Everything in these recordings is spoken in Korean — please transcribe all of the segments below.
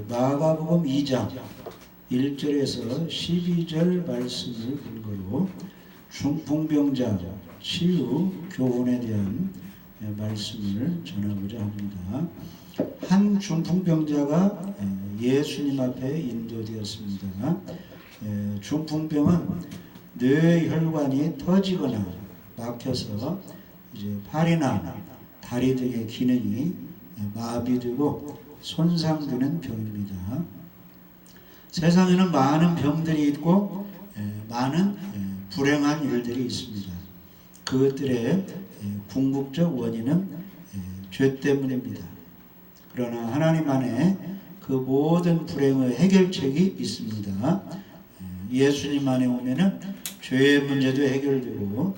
마가복음 2장 1절에서 12절 말씀을 근거로 중풍병자 치유 교훈에 대한 말씀을 전하고자 합니다. 한 중풍병자가 예수님 앞에 인도되었습니다. 중풍병은 뇌혈관이 터지거나 막혀서 이제 팔이나 다리 등의 기능이 마비되고 손상되는 병입니다. 세상에는 많은 병들이 있고 많은 불행한 일들이 있습니다. 그것들의 궁극적 원인은 죄 때문입니다. 그러나 하나님 안에 그 모든 불행의 해결책이 있습니다. 예수님 안에 오면은 죄의 문제도 해결되고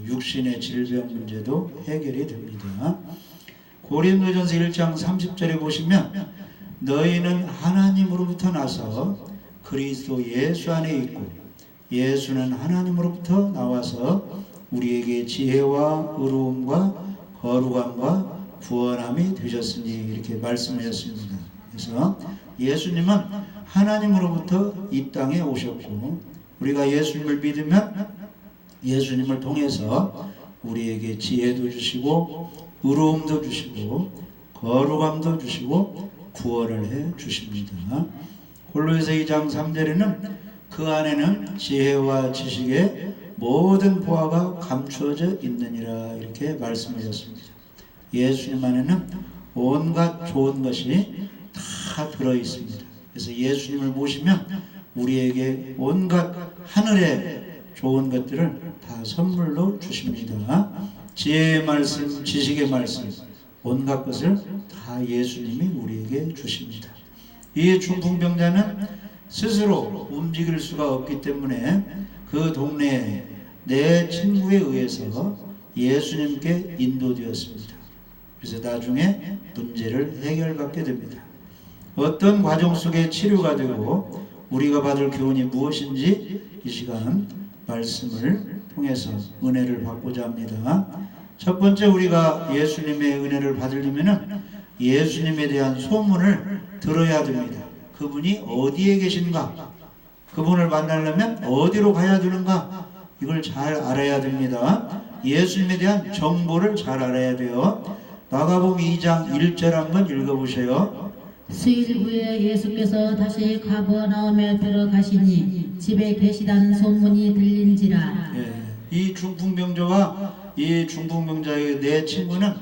육신의 질병 문제도 해결이 됩니다. 고린도전서 1장 30절에 보시면 너희는 하나님으로부터 나서 그리스도 예수 안에 있고 예수는 하나님으로부터 나와서 우리에게 지혜와 의로움과 거룩함과 구원함이 되셨으니 이렇게 말씀하셨습니다. 그래서 예수님은 하나님으로부터 이 땅에 오셨고 우리가 예수님을 믿으면 예수님을 통해서 우리에게 지혜도 주시고 의로움도 주시고 거룩함도 주시고 구원을 해 주십니다. 골로새서 2장 3절에는 그 안에는 지혜와 지식의 모든 보화가 감추어져 있느니라 이렇게 말씀하셨습니다. 예수님 안에는 온갖 좋은 것이 다 들어있습니다. 그래서 예수님을 모시면 우리에게 온갖 하늘의 좋은 것들을 다 선물로 주십니다. 지혜의 말씀, 지식의 말씀, 온갖 것을 다 예수님이 우리에게 주십니다. 이 중풍병자는 스스로 움직일 수가 없기 때문에 그 동네에 내 친구에 의해서 예수님께 인도되었습니다. 그래서 나중에 문제를 해결받게 됩니다. 어떤 과정 속에 치료가 되고 우리가 받을 교훈이 무엇인지 이 시간 말씀을 통해서 은혜를 받고자 합니다. 첫 번째 우리가 예수님의 은혜를 받으려면 예수님에 대한 소문을 들어야 됩니다. 그분이 어디에 계신가? 그분을 만나려면 어디로 가야 되는가? 이걸 잘 알아야 됩니다. 예수님에 대한 정보를 잘 알아야 돼요. 마가복음 2장 1절 한번 읽어보세요. 수일 후에 예수께서 다시 가버나움에 들어가시니 집에 계시다는 소문이 들린지라. 이 중풍병자와 이 중풍병자의 내 친구는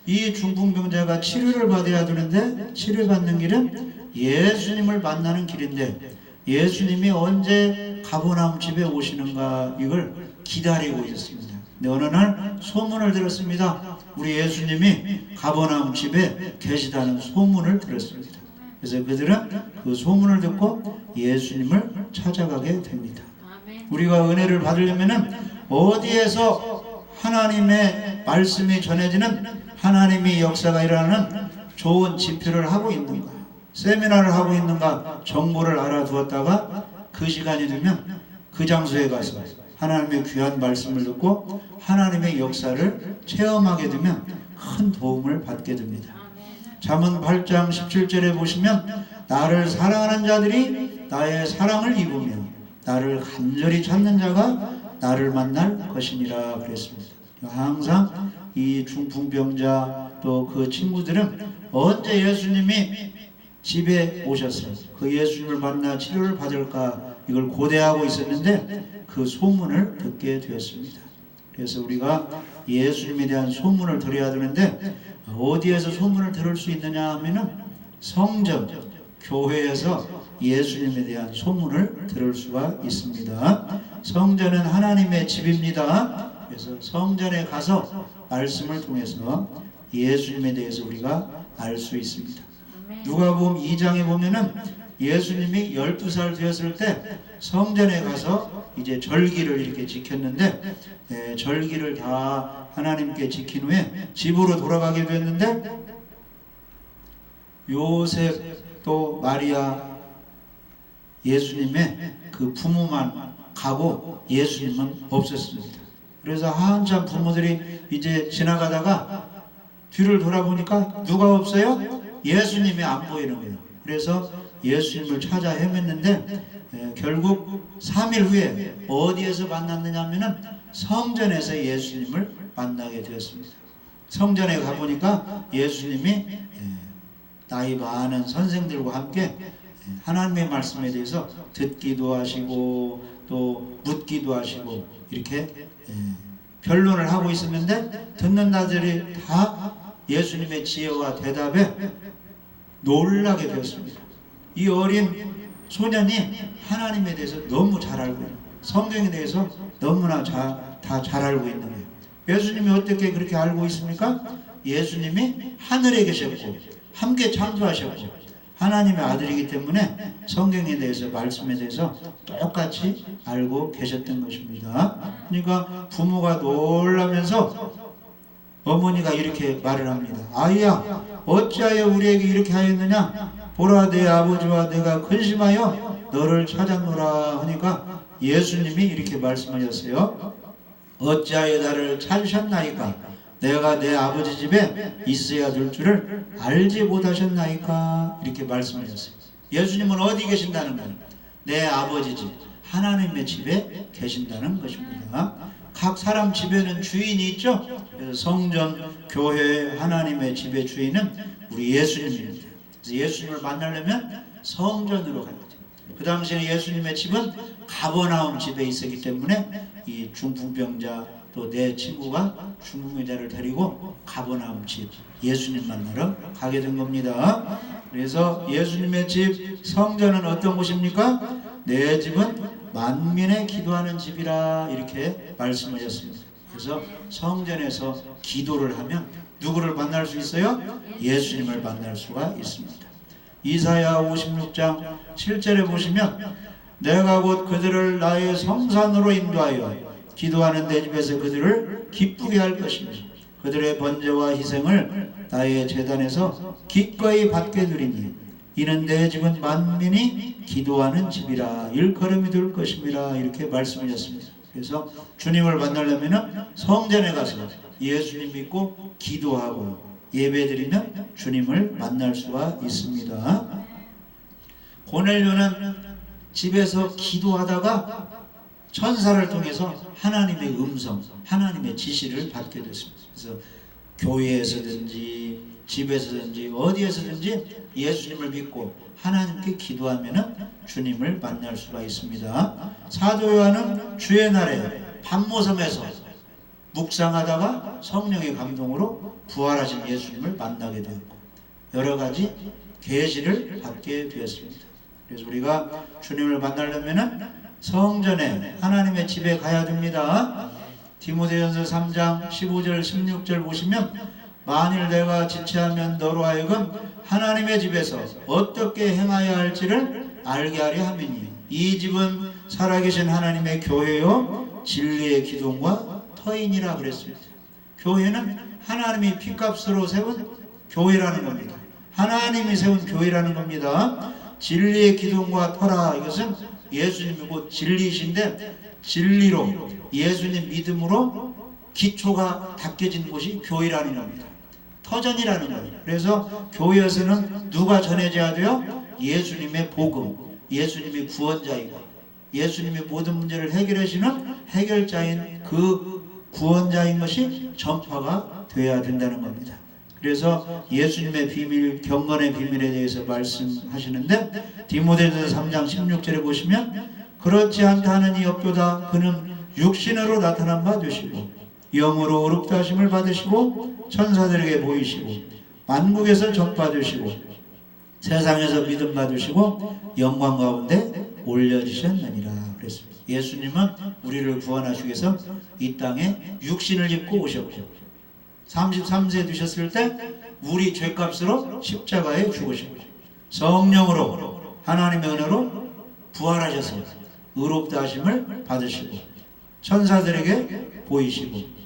이 중풍병자가 치료를 받아야 되는데 치료받는 길은 예수님을 만나는 길인데 예수님이 언제 가버나움 집에 오시는가 이걸 기다리고 있었습니다. 근데 어느 날 소문을 들었습니다. 우리 예수님이 가버나움 집에 계시다는 소문을 들었습니다. 그래서 그들은 그 소문을 듣고 예수님을 찾아가게 됩니다. 우리가 은혜를 받으려면 어디에서 하나님의 말씀이 전해지는 하나님의 역사가 일어나는 좋은 집회를 하고 있는가, 세미나를 하고 있는가 정보를 알아두었다가 그 시간이 되면 그 장소에 가서 하나님의 귀한 말씀을 듣고 하나님의 역사를 체험하게 되면 큰 도움을 받게 됩니다. 잠언 8장 17절에 보시면 나를 사랑하는 자들이 나의 사랑을 입으며 나를 간절히 찾는 자가 나를 만날 것이니라 그랬습니다. 항상 이 중풍병자 또 그 친구들은 언제 예수님이 집에 오셔서 그 예수님을 만나 치료를 받을까 이걸 고대하고 있었는데 그 소문을 듣게 되었습니다. 그래서 우리가 예수님에 대한 소문을 들어야 되는데 어디에서 소문을 들을 수 있느냐 하면은 성전, 교회에서 예수님에 대한 소문을 들을 수가 있습니다. 성전은 하나님의 집입니다. 그래서 성전에 가서 말씀을 통해서 예수님에 대해서 우리가 알 수 있습니다. 누가복음 2장에 보면은 예수님이 12살 되었을 때 성전에 가서 이제 절기를 이렇게 지켰는데 절기를 다 하나님께 지킨 후에 집으로 돌아가게 됐는데 요셉 또 마리아 예수님의 그 부모만 가고 예수님은 없었습니다. 그래서 한참 부모들이 이제 지나가다가 뒤를 돌아보니까 누가 없어요? 예수님이 안 보이는 거예요. 그래서 예수님을 찾아 헤맸는데 결국 3일 후에 어디에서 만났느냐 하면은 성전에서 예수님을 만나게 되었습니다. 성전에 가보니까 예수님이 나이 많은 선생들과 함께 하나님의 말씀에 대해서 듣기도 하시고 또 묻기도 하시고 이렇게 변론을 하고 있었는데 듣는 자들이 다 예수님의 지혜와 대답에 놀라게 되었습니다. 이 어린 소년이 하나님에 대해서 너무 잘 알고 있는, 성경에 대해서 너무나 다 잘 알고 있는 거예요. 예수님이 어떻게 그렇게 알고 있습니까? 예수님이 하늘에 계셨고 함께 창조하셨고 하나님의 아들이기 때문에 성경에 대해서 말씀에 대해서 똑같이 알고 계셨던 것입니다. 그러니까 부모가 놀라면서 어머니가 이렇게 말을 합니다. 아이야, 어찌하여 우리에게 이렇게 하였느냐? 보라, 내 아버지와 내가 근심하여 너를 찾았노라 하니까 예수님이 이렇게 말씀하셨어요. 어찌하여 나를 찾으셨나이까? 내가 내 아버지 집에 있어야 될 줄을 알지 못하셨나이까? 이렇게 말씀하셨어요. 예수님은 어디 계신다는 거예요? 내 아버지 집, 하나님의 집에 계신다는 것입니다. 각 사람 집에는 주인이 있죠. 그래서 성전, 교회, 하나님의 집의 주인은 우리 예수님입니다. 그래서 예수님을 만나려면 성전으로 가야 돼요. 그 당시에 예수님의 집은 가버나움 집에 있었기 때문에 이 중풍병자 또 내 친구가 중풍병자를 데리고 가버나움 집 예수님 만나러 가게 된 겁니다. 그래서 예수님의 집 성전은 어떤 곳입니까? 내 집은 만민의 기도하는 집이라 이렇게 말씀하셨습니다. 그래서 성전에서 기도를 하면 누구를 만날 수 있어요? 예수님을 만날 수가 있습니다. 이사야 56장 7절에 보시면 내가 곧 그들을 나의 성산으로 인도하여 기도하는 내 집에서 그들을 기쁘게 할 것이며 그들의 번제와 희생을 나의 제단에서 기꺼이 받게 되리니 이는 내 집은 만민이 기도하는 집이라 일컬음이 될 것입니다. 이렇게 말씀하셨습니다. 그래서 주님을 만나려면 성전에 가서 예수님 믿고 기도하고 예배드리면 주님을 만날 수가 있습니다. 고넬료는 집에서 기도하다가 천사를 통해서 하나님의 음성, 하나님의 지시를 받게 됐습니다. 그래서 교회에서든지 집에서든지 어디에서든지 예수님을 믿고 하나님께 기도하면 주님을 만날 수가 있습니다. 사도 요한은 주의 날에 밤모섬에서 묵상하다가 성령의 감동으로 부활하신 예수님을 만나게 되었고 여러 가지 계시를 받게 되었습니다. 그래서 우리가 주님을 만나려면 성전에 하나님의 집에 가야 됩니다. 디모데전서 3장 15절 16절 보시면 만일 내가 지체하면 너로 하여금 하나님의 집에서 어떻게 행하여야 할지를 알게 하려 함이니 이 집은 살아계신 하나님의 교회요 진리의 기둥과 터인이라 그랬습니다. 교회는 하나님이 핏값으로 세운 교회라는 겁니다. 하나님이 세운 교회라는 겁니다. 진리의 기둥과 터라 이것은 예수님이 곧 진리이신데 진리로 예수님 믿음으로 기초가 닦여진 곳이 교회라는 겁니다. 터전이라는 거예요. 그래서 교회에서는 누가 전해져야 돼요? 예수님의 복음, 예수님이 구원자이고 예수님이 모든 문제를 해결하시는 해결자인 그 구원자인 것이 전파가 되어야 된다는 겁니다. 그래서 예수님의 비밀, 경건의 비밀에 대해서 말씀하시는데 디모데전서 3장 16절에 보시면 그렇지 않다 하는 이 없도다 그는 육신으로 나타난 바 되시고 영으로 의롭다 하심을 받으시고 천사들에게 보이시고 만국에서 전파되시고 세상에서 믿음 받으시고 영광 가운데 올려지셨느니라 그랬습니다. 예수님은 우리를 구원하시기 위해서 이 땅에 육신을 입고 오셨고 33세 되셨을 때 우리 죄값으로 십자가에 죽으시고 성령으로 하나님의 은혜로 부활하셔서 의롭다 하심을 받으시고 천사들에게 보이시고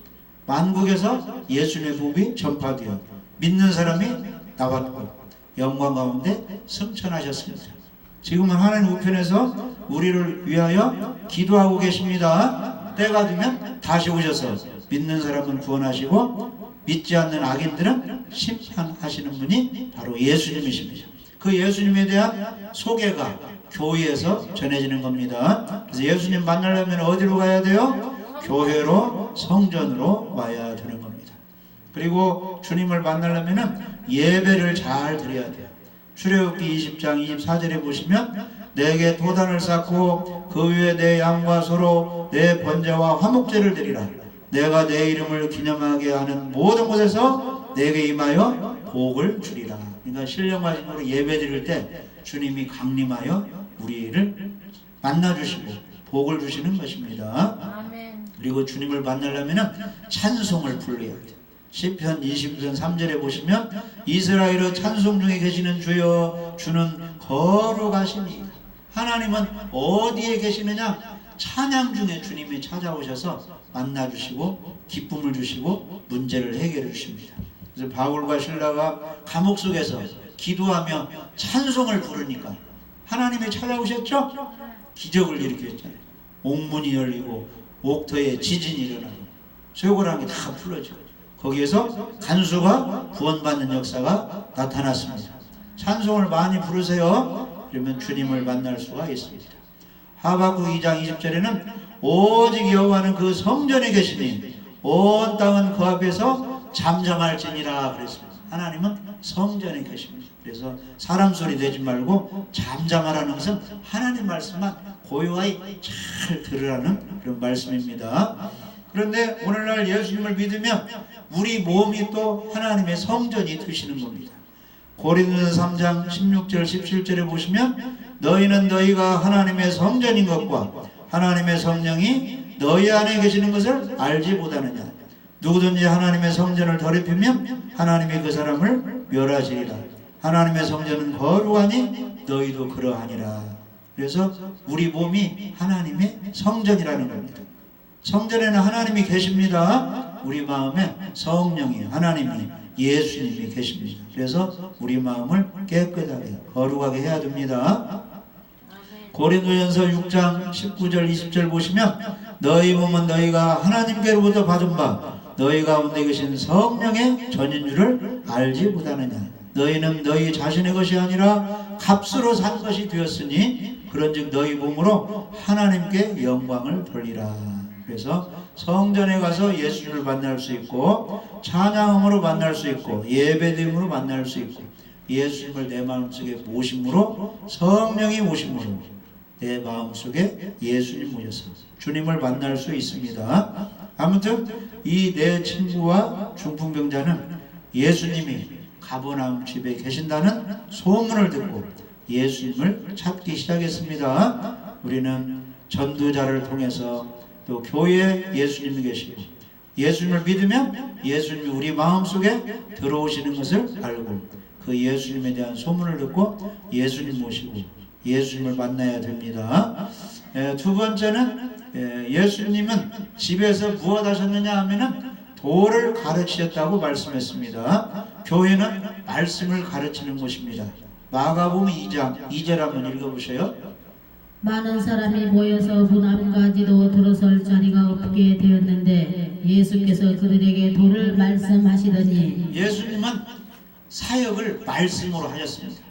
만국에서 예수님의 복이 전파되어 믿는 사람이 나왔고 영광 가운데 승천하셨습니다. 지금은 하나님 우편에서 우리를 위하여 기도하고 계십니다. 때가 되면 다시 오셔서 믿는 사람은 구원하시고 믿지 않는 악인들은 심판하시는 분이 바로 예수님이십니다. 그 예수님에 대한 소개가 교회에서 전해지는 겁니다. 그래서 예수님 만나려면 어디로 가야 돼요? 교회로, 성전으로 와야 되는 겁니다. 그리고 주님을 만나려면 예배를 잘 드려야 돼요. 출애굽기 20장 24절에 보시면 내게 도단을 쌓고 그 위에 내 양과 소로 내 번제와 화목제를 드리라. 내가 내 이름을 기념하게 하는 모든 곳에서 내게 임하여 복을 주리라. 그러니까 신령과 진으로 예배 드릴 때 주님이 강림하여 우리를 만나주시고 복을 주시는 것입니다. 그리고 주님을 만나려면 찬송을 불러야 돼요. 시편 20편 3절에 보시면 이스라엘의 찬송 중에 계시는 주여 주는 거룩하시니. 하나님은 어디에 계시느냐? 찬양 중에 주님이 찾아오셔서 만나주시고 기쁨을 주시고 문제를 해결해 주십니다. 그래서 바울과 실라가 감옥 속에서 기도하며 찬송을 부르니까 하나님이 찾아오셨죠? 기적을 일으켰잖아요. 옥문이 열리고 옥터에 지진이 일어나고 쇠고랑이 다 풀어지고 거기에서 간수가 구원받는 역사가 나타났습니다. 찬송을 많이 부르세요. 그러면 주님을 만날 수가 있습니다. 하박국 2장 20절에는 오직 여호와는 그 성전에 계시니 온 땅은 그 앞에서 잠잠할지니라 그랬습니다. 하나님은 성전에 계십니다. 그래서 사람 소리 내지 말고 잠잠하라는 것은 하나님 말씀만 고요하게 잘 들으라는 그런 말씀입니다. 그런데 오늘날 예수님을 믿으면 우리 몸이 또 하나님의 성전이 되시는 겁니다. 고린도서 3장 16절 17절에 보시면 너희는 너희가 하나님의 성전인 것과 하나님의 성령이 너희 안에 계시는 것을 알지 못하느냐. 누구든지 하나님의 성전을 더럽히면 하나님이 그 사람을 멸하시리라. 하나님의 성전은 거룩하니 너희도 그러하니라. 그래서 우리 몸이 하나님의 성전이라는 겁니다. 성전에는 하나님이 계십니다. 우리 마음에 성령이 하나님이 예수님이 계십니다. 그래서 우리 마음을 깨끗하게 거룩하게 해야 됩니다. 고린도전서 6장 19절 20절 보시면 너희 몸은 너희가 하나님께로부터 받은 바 너희 가운데 계신 성령의 전인 줄을 알지 못하느냐. 너희는 너희 자신의 것이 아니라 값으로 산 것이 되었으니 그런즉 너희 몸으로 하나님께 영광을 돌리라. 그래서 성전에 가서 예수님을 만날 수 있고 찬양함으로 만날 수 있고 예배드림으로 만날 수 있고 예수님을 내 마음속에 모심으로 성령이 모심으로 내 마음속에 예수님 모셔서 주님을 만날 수 있습니다. 아무튼 이 내 친구와 중풍병자는 예수님이 가버나움 집에 계신다는 소문을 듣고 예수님을 찾기 시작했습니다. 우리는 전도자를 통해서 또 교회에 예수님이 계시고 예수님을 믿으면 예수님이 우리 마음속에 들어오시는 것을 알고 그 예수님에 대한 소문을 듣고 예수님 모시고 예수님을 만나야 됩니다. 두 번째는 예수님은 집에서 무엇 하셨느냐 하면은 도를 가르치셨다고 말씀했습니다. 교회는 말씀을 가르치는 곳입니다. 마가복음 2장 2절 한번 읽어보세요. 많은 사람이 모여서 문 앞까지도 들어설 자리가 없게 되었는데 예수께서 그들에게 도를 말씀하시더니 예수님은 사역을 말씀으로 하셨습니다.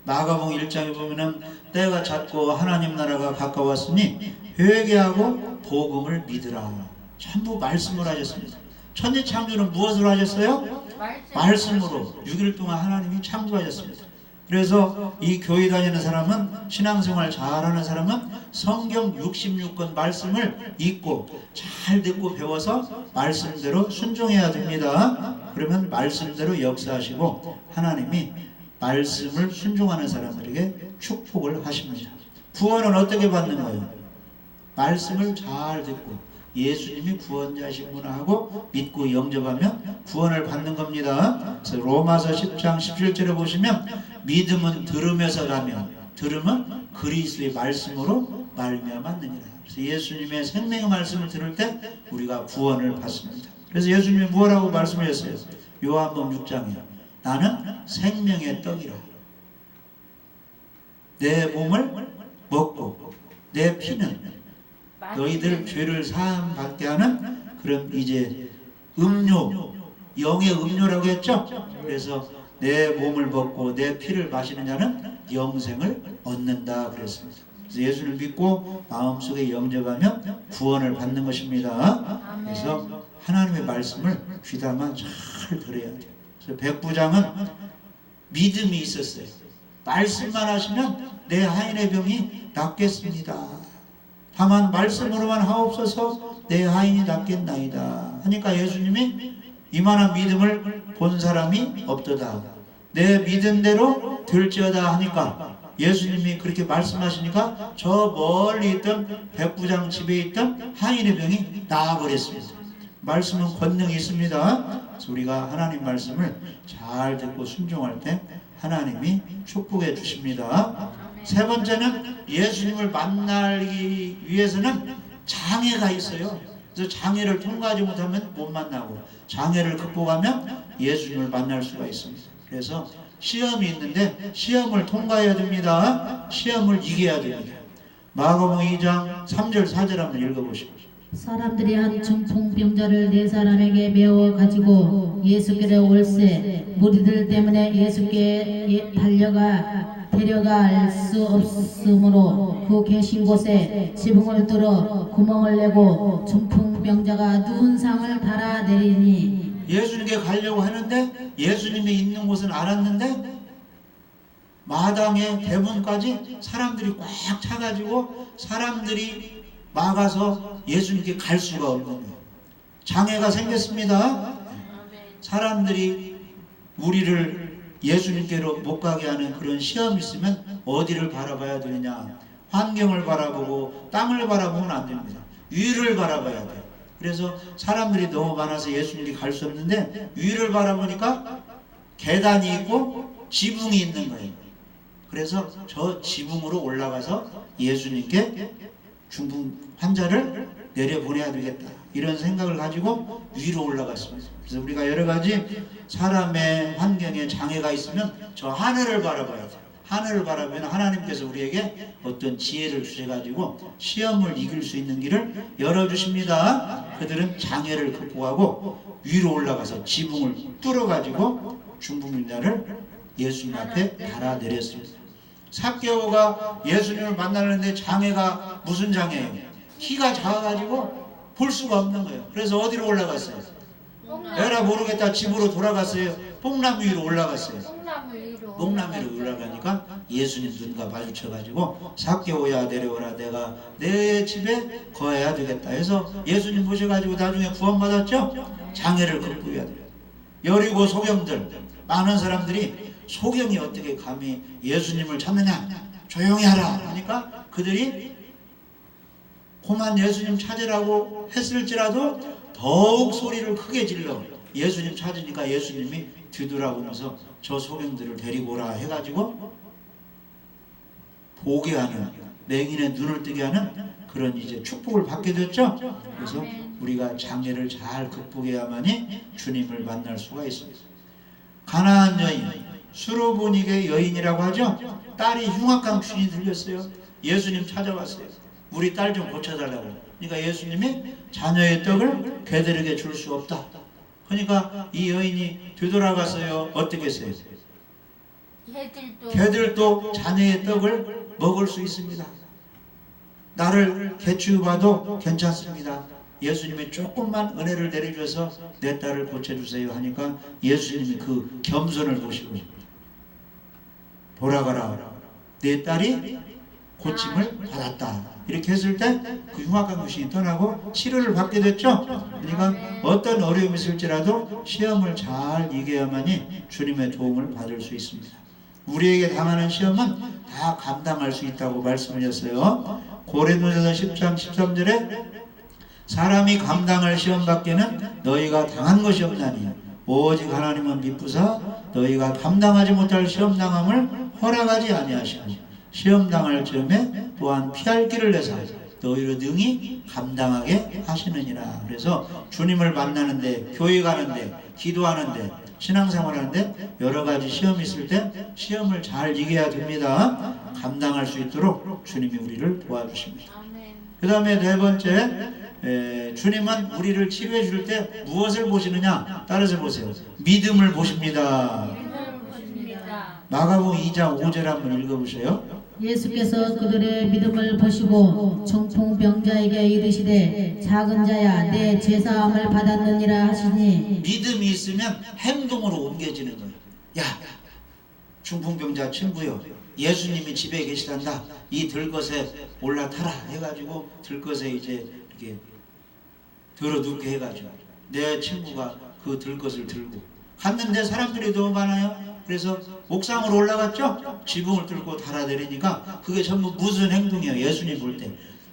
마가복음 1장에 보면은 때가 찼고 하나님 나라가 가까웠으니 회개하고 복음을 믿으라. 전부 말씀으로 하셨습니다. 천지 창조는 무엇으로 하셨어요? 말씀으로 6일 동안 하나님이 창조하셨습니다. 그래서 이 교회 다니는 사람은 신앙생활 잘하는 사람은 성경 66권 말씀을 읽고 잘 듣고 배워서 말씀대로 순종해야 됩니다. 그러면 말씀대로 역사하시고 하나님이 말씀을 순종하는 사람들에게 축복을 하십니다. 구원은 어떻게 받는 거예요? 말씀을 잘 듣고 예수님이 구원자이시구나 하고 믿고 영접하면 구원을 받는 겁니다. 그래서 로마서 10장 17절에 보시면 믿음은 들으면서 가며 들으면 그리스도의 말씀으로 말미암았느니라. 그래서 예수님의 생명의 말씀을 들을 때 우리가 구원을 받습니다. 그래서 예수님이 뭐라고 말씀하셨어요? 요한복음 6장에 나는 생명의 떡이라. 내 몸을 먹고 내 피는 너희들 죄를 사함 받게 하는 그런 이제 음료, 영의 음료라고 했죠. 그래서 내 몸을 벗고 내 피를 마시는 자는 영생을 얻는다 그랬습니다. 그래서 예수를 믿고 마음속에 영접하면 구원을 받는 것입니다. 그래서 하나님의 말씀을 귀담아 잘 들어야 돼요. 그래서 백부장은 믿음이 있었어요. 말씀만 하시면 내 하인의 병이 낫겠습니다. 다만 말씀으로만 하옵소서 내 하인이 낫겠나이다 하니까 예수님이 이만한 믿음을 본 사람이 없도다. 내 믿음대로 될지어다 하니까 예수님이 그렇게 말씀하시니까 저 멀리 있던 백부장 집에 있던 하인의 병이 나아버렸습니다. 말씀은 권능이 있습니다. 그래서 우리가 하나님 말씀을 잘 듣고 순종할 때 하나님이 축복해 주십니다. 세 번째는 예수님을 만나기 위해서는 장애가 있어요. 그래서 장애를 통과하지 못하면 못 만나고 장애를 극복하면 예수님을 만날 수가 있습니다. 그래서 시험이 있는데 시험을 통과해야 됩니다. 시험을 이겨야 됩니다. 마가복음 2장 3절 4절 한번 읽어보시죠. 사람들이 한 중풍병자를 네 사람에게 메워 가지고 예수께로 올세 무리들 때문에 예수께 데려갈 수 없으므로 그 계신 곳에 지붕을 뚫어 구멍을 내고 중풍병자가 누운 상을 달아내리니 예수님께 가려고 하는데 예수님이 있는 곳은 알았는데 마당에 대문까지 사람들이 꽉 차가지고 사람들이 막아서 예수님께 갈 수가 없는 거예요. 장애가 생겼습니다. 사람들이 우리를 예수님께로 못 가게 하는 그런 시험이 있으면 어디를 바라봐야 되느냐? 환경을 바라보고 땅을 바라보면 안 됩니다. 위를 바라봐야 돼요. 그래서 사람들이 너무 많아서 예수님께 갈 수 없는데 위를 바라보니까 계단이 있고 지붕이 있는 거예요. 그래서 저 지붕으로 올라가서 예수님께 중풍 환자를 내려보내야 되겠다 이런 생각을 가지고 위로 올라갔습니다. 그래서 우리가 여러 가지 사람의 환경에 장애가 있으면 저 하늘을 바라봐야 돼요. 하늘을 바라보면 하나님께서 우리에게 어떤 지혜를 주셔가지고 시험을 이길 수 있는 길을 열어주십니다. 그들은 장애를 극복하고 위로 올라가서 지붕을 뚫어가지고 중풍병자를 예수님 앞에 달아내렸습니다. 삭개오가 예수님을 만나는데 장애가 무슨 장애예요? 키가 작아가지고 볼 수가 없는 거예요. 그래서 어디로 올라갔어요? 에라 모르겠다 집으로 돌아갔어요. 뽕나무 위로 올라갔어요. 뽕나무 위로 올라가니까 예수님 눈과 마주쳐가지고 삭개오야 내려오라 내가 내 집에 거해야 되겠다 해서 예수님 모셔가지고 나중에 구원받았죠? 장애를 극복해야 돼요. 여리고 소경들 많은 사람들이 소경이 어떻게 감히 예수님을 찾느냐 조용히 하라 하니까 그들이 그만 예수님 찾으라고 했을지라도 더욱 소리를 크게 질러 예수님 찾으니까 예수님이 뒤돌아보면서 저 소경들을 데리고 오라 해가지고 보게 하는 맹인의 눈을 뜨게 하는 그런 이제 축복을 받게 됐죠. 그래서 우리가 장애를 잘 극복해야만이 주님을 만날 수가 있습니다. 가나안 여인 수로보닉의 여인이라고 하죠. 딸이 흉악한 귀신이 들렸어요. 예수님 찾아왔어요. 우리 딸 좀 고쳐달라고. 그러니까 예수님이 자녀의 떡을 개들에게 줄 수 없다. 그러니까 이 여인이 되돌아갔어요. 어떻게 했어요? 개들도 자녀의 떡을 먹을 수 있습니다. 나를 개취해봐도 괜찮습니다. 예수님이 조금만 은혜를 내려줘서 내 딸을 고쳐주세요 하니까 예수님이 그 겸손을 보시고 돌아가라 내 딸이 고침을 받았다 이렇게 했을 때 그 흉악한 귀신이 떠나고 치료를 받게 됐죠. 그러니까 어떤 어려움이 있을지라도 시험을 잘 이겨야만이 주님의 도움을 받을 수 있습니다. 우리에게 당하는 시험은 다 감당할 수 있다고 말씀하셨어요. 고린도전서 10장 13절에 사람이 감당할 시험 밖에는 너희가 당한 것이 없나니 오직 하나님은 미쁘사 너희가 감당하지 못할 시험당함을 허락하지 아니하시고 시험당할 즈음에 또한 피할 길을 내사 너희를 능히 감당하게 하시느니라. 그래서 주님을 만나는데 교회 가는데 기도하는데 신앙생활하는데 여러가지 시험이 있을 때 시험을 잘 이겨야 됩니다. 감당할 수 있도록 주님이 우리를 도와주십니다. 그 다음에 네 번째 주님은 우리를 치료해 줄 때 무엇을 보시느냐? 따라서 보세요. 믿음을 보십니다. 마가복음 2장 5절 한번 읽어보세요. 예수께서 그들의 믿음을 보시고 중풍병자에게 이르시되 작은 자야 내 죄사함을 받았느니라 하시니 믿음이 있으면 행동으로 옮겨지는 거예요. 야, 중풍병자 친구요, 예수님이 집에 계시단다. 이 들것에 올라타라 해가지고 들것에 이제 이렇게 들어눕게 해가지고 내 친구가 그 들것을 들고 갔는데 사람들이 너무 많아요. 그래서 옥상으로 올라갔죠. 지붕을 뚫고 달아내리니까 그게 전부 무슨 행동이에요? 예수님 볼 때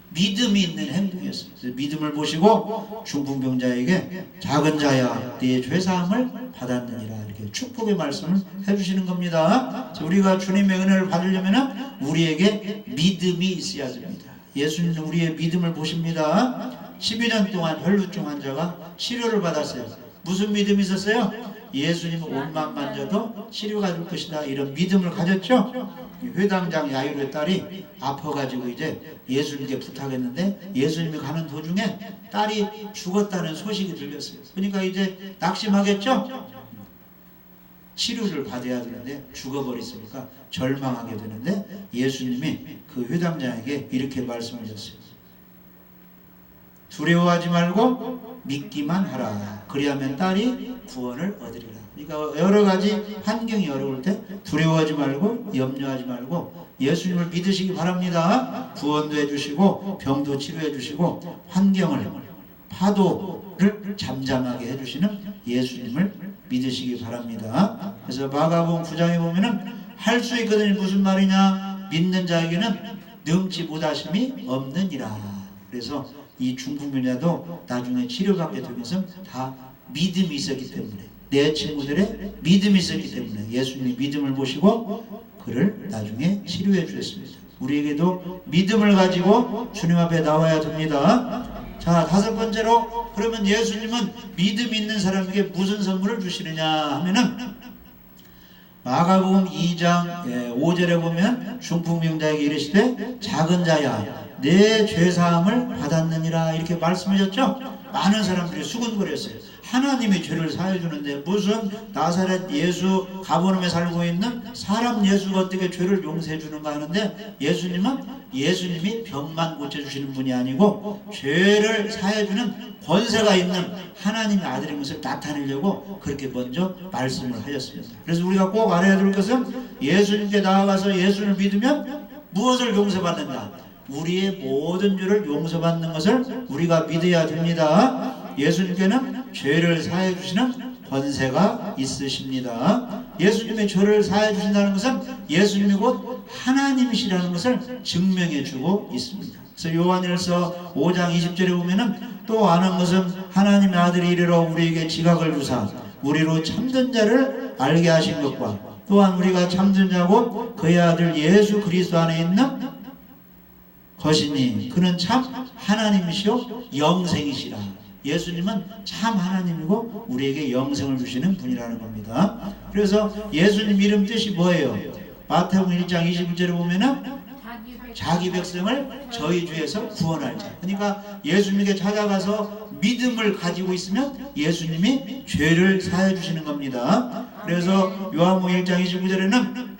믿음이 있는 행동이었어요. 그래서 믿음을 보시고 중풍병자에게 작은 자야 네 죄사함을 받았느니라 이렇게 축복의 말씀을 해주시는 겁니다. 우리가 주님의 은혜를 받으려면 우리에게 믿음이 있어야 됩니다. 예수님은 우리의 믿음을 보십니다. 12년 동안 혈루증 환자가 치료를 받았어요. 무슨 믿음이 있었어요? 예수님 옷만 만져도 치료가 될 것이다 이런 믿음을 가졌죠. 회당장 야이로의 딸이 아파가지고 이제 예수님께 부탁했는데 예수님이 가는 도중에 딸이 죽었다는 소식이 들렸어요. 그러니까 이제 낙심하겠죠. 치료를 받아야 되는데 죽어버렸으니까 절망하게 되는데 예수님이 그 회당장에게 이렇게 말씀하셨어요. 두려워하지 말고 믿기만 하라. 그리하면 딸이 구원을 얻으리라. 그러니까 여러 가지 환경이 어려울 때 두려워하지 말고 염려하지 말고 예수님을 믿으시기 바랍니다. 구원도 해주시고 병도 치료해 주시고 환경을 파도를 잠잠하게 해주시는 예수님을 믿으시기 바랍니다. 그래서 마가복음 9장에 보면은 할 수 있거든요. 무슨 말이냐? 믿는 자에게는 능치 못하심이 없느니라. 그래서 이 중풍병자도 나중에 치료받게 된 것은 다 믿음이 있었기 때문에 내 친구들의 믿음이 있었기 때문에 예수님이 믿음을 보시고 그를 나중에 치료해 주셨습니다. 우리에게도 믿음을 가지고 주님 앞에 나와야 됩니다. 자, 다섯 번째로 그러면 예수님은 믿음 있는 사람에게 무슨 선물을 주시느냐 하면은 마가복음 2장 5절에 보면 중풍병자에게 이르시되 작은 자야 내 죄사함을 받았느니라 이렇게 말씀하셨죠. 많은 사람들이 수군거렸어요. 하나님이 죄를 사해주는데 무슨 나사렛 예수 가버나움에 살고 있는 사람 예수가 어떻게 죄를 용서해 주는가 하는데 예수님이 병만 고쳐주시는 분이 아니고 죄를 사해주는 권세가 있는 하나님의 아들인 것을 나타내려고 그렇게 먼저 말씀을 하셨습니다. 그래서 우리가 꼭 알아야 될 것은 예수님께 나아가서 예수를 믿으면 무엇을 용서받는다? 우리의 모든 죄를 용서받는 것을 우리가 믿어야 됩니다. 예수님께는 죄를 사해 주시는 권세가 있으십니다. 예수님의 죄를 사해 주신다는 것은 예수님이 곧 하나님이시라는 것을 증명해 주고 있습니다. 그래서 요한일서 5장 20절에 보면은 또 아는 것은 하나님의 아들이 이르러 우리에게 지각을 주사 우리로 참된 자를 알게 하신 것과 또한 우리가 참된 자고 그의 아들 예수 그리스도 안에 있는 것이니 그는 참 하나님이시요 영생이시라. 예수님은 참 하나님이고 우리에게 영생을 주시는 분이라는 겁니다. 그래서 예수님 이름 뜻이 뭐예요? 마태복음 1장 21절에 보면은 자기 백성을 저희 죄에서 구원할 자. 그러니까 예수님에게 찾아가서 믿음을 가지고 있으면 예수님이 죄를 사해 주시는 겁니다. 그래서 요한복음 1장 29절에는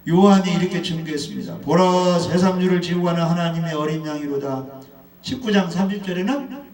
요한이 이렇게 증거했습니다. 보라 세상주를 지고 가는 하나님의 어린 양이로다. 19장 30절에는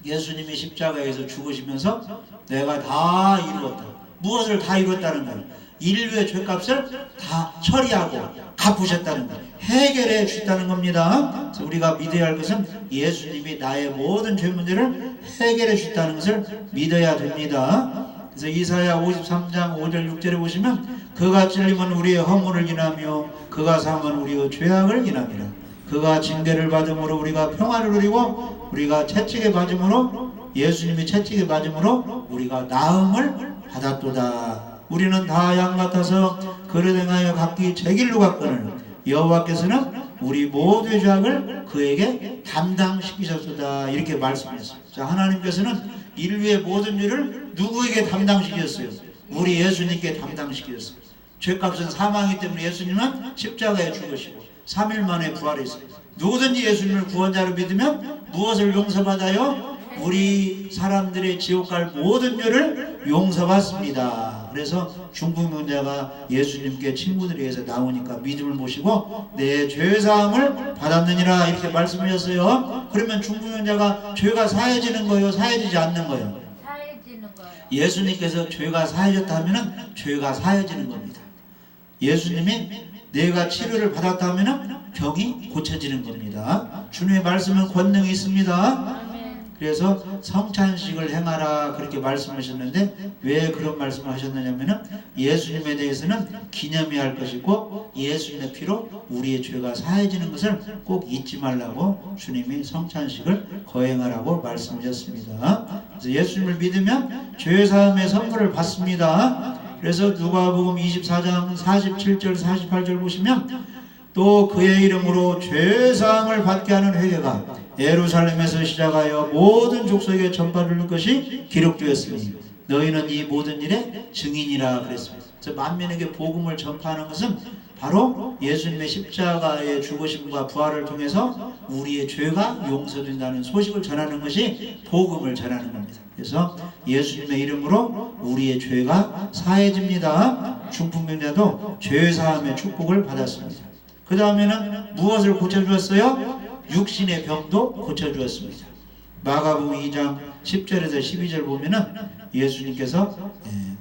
예수님이 십자가에서 죽으시면서 내가 다 이루었다. 무엇을 다 이루었다는 거예요? 인류의 죄값을 다 처리하고 갚으셨다는 거예요. 해결해 주셨다는 겁니다. 그래서 우리가 믿어야 할 것은 예수님이 나의 모든 죄 문제를 해결해 주셨다는 것을 믿어야 됩니다. 그래서 이사야 53장 5절 6절에 보시면 그가 찔림은 우리의 허물을 인하며 그가 상은 우리의 죄악을 인함이라. 그가 징계를 받음으로 우리가 평안을 누리고 우리가 채찍에 맞음으로 예수님이 채찍에 맞음으로 우리가 나음을 받았도다. 우리는 다 양 같아서 그릇 행하여 각기 제 길로 갔거늘 여호와께서는 우리 모두의 죄악을 그에게 담당시키셨도다. 이렇게 말씀했어요. 자, 하나님께서는 인류의 모든 죄를 누구에게 담당시켰어요? 우리 예수님께 담당시켰어요. 죄값은 사망이기 때문에 예수님은 십자가에 죽으시고 3일 만에 부활했어요. 누구든지 예수님을 구원자로 믿으면 무엇을 용서받아요? 우리 사람들의 지옥 갈 모든 죄를 용서받습니다. 그래서 중풍병자가 예수님께 친구들에 의해서 나오니까 믿음을 모시고 내 죄사함을 받았느니라 이렇게 말씀하셨어요. 그러면 중풍병자가 죄가 사해지는 거예요? 사해지지 않는 거예요? 사해지는 거예요. 예수님께서 죄가 사해졌다 하면은 죄가 사해지는 겁니다. 예수님이 내가 치료를 받았다 하면은 병이 고쳐지는 겁니다. 주님의 말씀은 권능이 있습니다. 아멘. 그래서 성찬식을 행하라 그렇게 말씀하셨는데 왜 그런 말씀을 하셨느냐면은 예수님에 대해서는 기념해야 할 것이고 예수님의 피로 우리의 죄가 사해지는 것을 꼭 잊지 말라고 주님이 성찬식을 거행하라고 말씀하셨습니다. 그래서 예수님을 믿으면 죄사함의 선물을 받습니다. 그래서 누가복음 24장 47절 48절 보시면 또 그의 이름으로 죄사함을 받게 하는 회개가 예루살렘에서 시작하여 모든 족속에 전파될 것이 기록되었으니 너희는 이 모든 일의 증인이라 그랬습니다. 그래서 만민에게 복음을 전파하는 것은 바로 예수님의 십자가의 죽으심과 부활을 통해서 우리의 죄가 용서된다는 소식을 전하는 것이 복음을 전하는 겁니다. 그래서 예수님의 이름으로 우리의 죄가 사해집니다. 중풍병자도 죄사함의 축복을 받았습니다. 그 다음에는 무엇을 고쳐주었어요? 육신의 병도 고쳐주었습니다. 마가복음 2장 10절에서 12절 보면은 예수님께서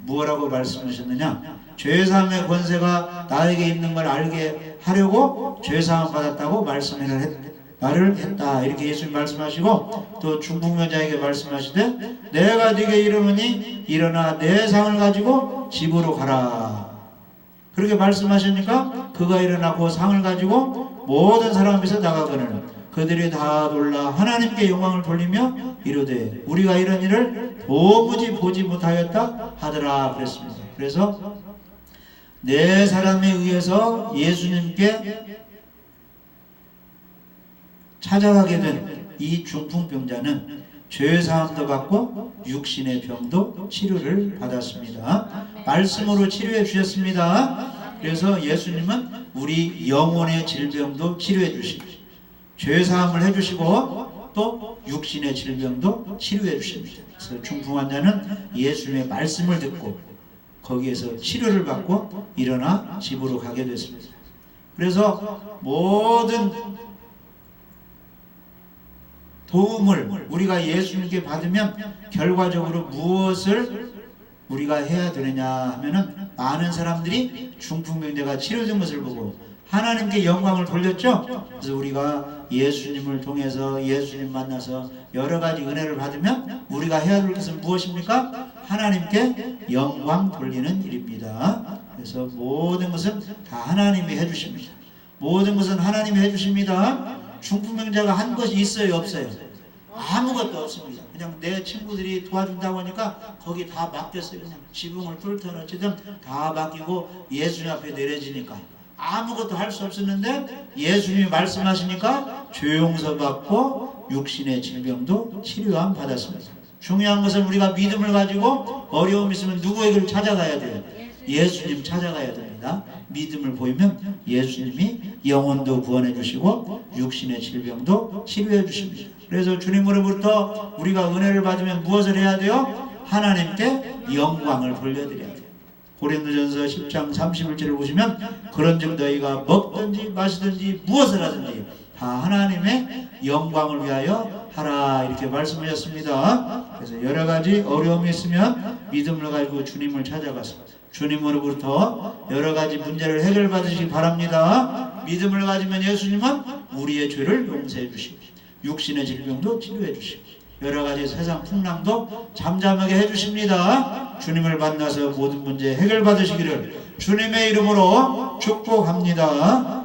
무엇라고 말씀하셨느냐? 죄사함의 권세가 나에게 있는 걸 알게 하려고 죄사함 받았다고 말을 했다. 이렇게 예수님 말씀하시고 또 중풍병자에게 말씀하시되 내가 네게 이르노니 일어나 내 상을 가지고 집으로 가라. 그렇게 말씀하시니까 그가 일어나 그 상을 가지고 모든 사람 앞에서 나가거늘 그들이 다 놀라 하나님께 영광을 돌리며 이르되 우리가 이런 일을 도무지 보지 못하였다 하더라 그랬습니다. 그래서 네 사람에 의해서 예수님께 찾아가게 된 이 중풍병자는 죄사함도 받고 육신의 병도 치료를 받았습니다. 말씀으로 치료해 주셨습니다. 그래서 예수님은 우리 영혼의 질병도 치료해 주시고 죄사함을 해주시고 또 육신의 질병도 치료해 주십니다. 그래서 중풍 환자는 예수님의 말씀을 듣고 거기에서 치료를 받고 일어나 집으로 가게 됐습니다. 그래서 모든 도움을 우리가 예수님께 받으면 결과적으로 무엇을 우리가 해야 되느냐 하면은 많은 사람들이 중풍병자가 치료된 것을 보고 하나님께 영광을 돌렸죠. 그래서 우리가 예수님을 통해서 예수님 만나서 여러 가지 은혜를 받으면 우리가 해야 될 것은 무엇입니까? 하나님께 영광 돌리는 일입니다. 그래서 모든 것은 다 하나님이 해주십니다. 모든 것은 하나님이 해주십니다. 중풍병자가 한 것이 있어요, 없어요? 아무것도 없습니다. 그냥 내 친구들이 도와준다고 하니까 거기 다 맡겼어요. 그냥 지붕을 뚫든 어찌든 다 맡기고 예수님 앞에 내려지니까 아무것도 할 수 없었는데 예수님이 말씀하시니까 죄 용서받고 육신의 질병도 치료함 받았습니다. 중요한 것은 우리가 믿음을 가지고 어려움 있으면 누구에게를 찾아가야 돼요? 예수님 찾아가야 됩니다. 믿음을 보이면 예수님이 영혼도 구원해 주시고 육신의 질병도 치료해 주십니다. 그래서 주님으로부터 우리가 은혜를 받으면 무엇을 해야 돼요? 하나님께 영광을 돌려드려야 돼요. 고린도전서 10장 31절을 보시면 그런즉 너희가 먹든지 마시든지 무엇을 하든지 다 하나님의 영광을 위하여 하라 이렇게 말씀하셨습니다. 그래서 여러 가지 어려움이 있으면 믿음을 가지고 주님을 찾아가서 주님으로부터 여러 가지 문제를 해결받으시기 바랍니다. 믿음을 가지면 예수님은 우리의 죄를 용서해 주시고 육신의 질병도 치료해 주시고 여러 가지 세상 풍랑도 잠잠하게 해주십니다. 주님을 만나서 모든 문제 해결받으시기를 주님의 이름으로 축복합니다.